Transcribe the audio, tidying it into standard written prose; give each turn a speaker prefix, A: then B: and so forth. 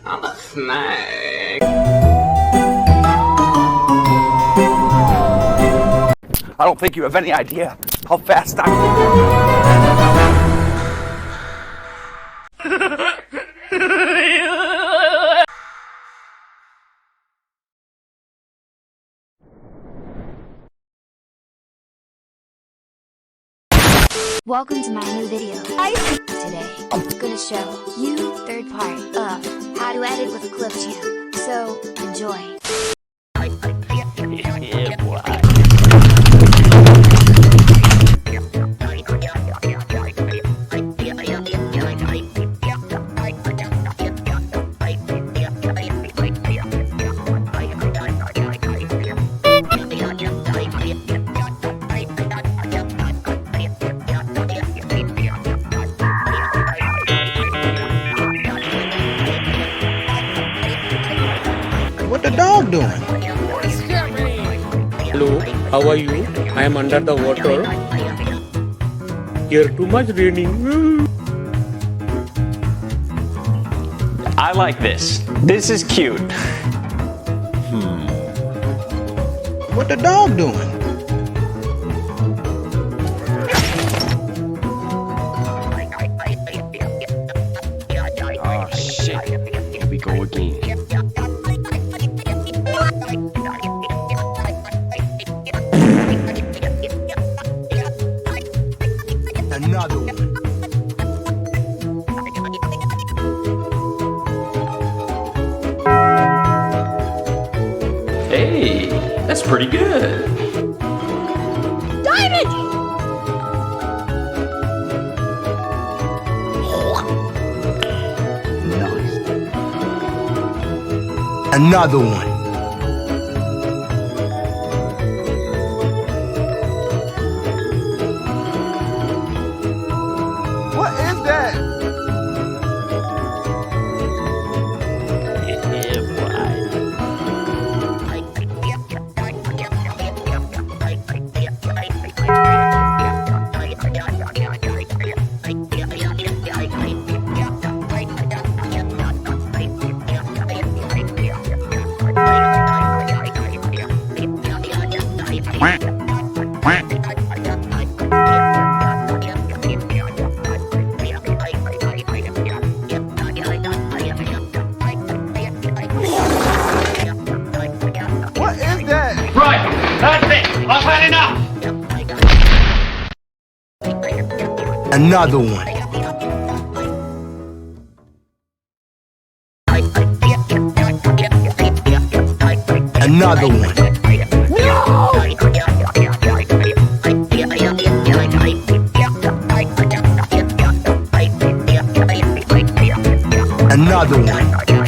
A: I'm a snake.
B: I don't think you have any idea how fast I...
C: Welcome to my new video. Today, I'm gonna show you third part of how to edit with clipchamp. So, enjoy.
B: Yeah, boy.
D: What the dog doing?
E: Hello, how are you? I am under the water. Here too much raining.
F: I like this. This is cute.
D: What the dog doing?
A: Oh shit, here we go again.
D: Another one.
A: Hey, that's pretty good.
D: Another one.
B: What is that?
F: Yeah,
B: What is that?
F: Right, that's it. I've had enough.
D: Another one. Another one. Another one.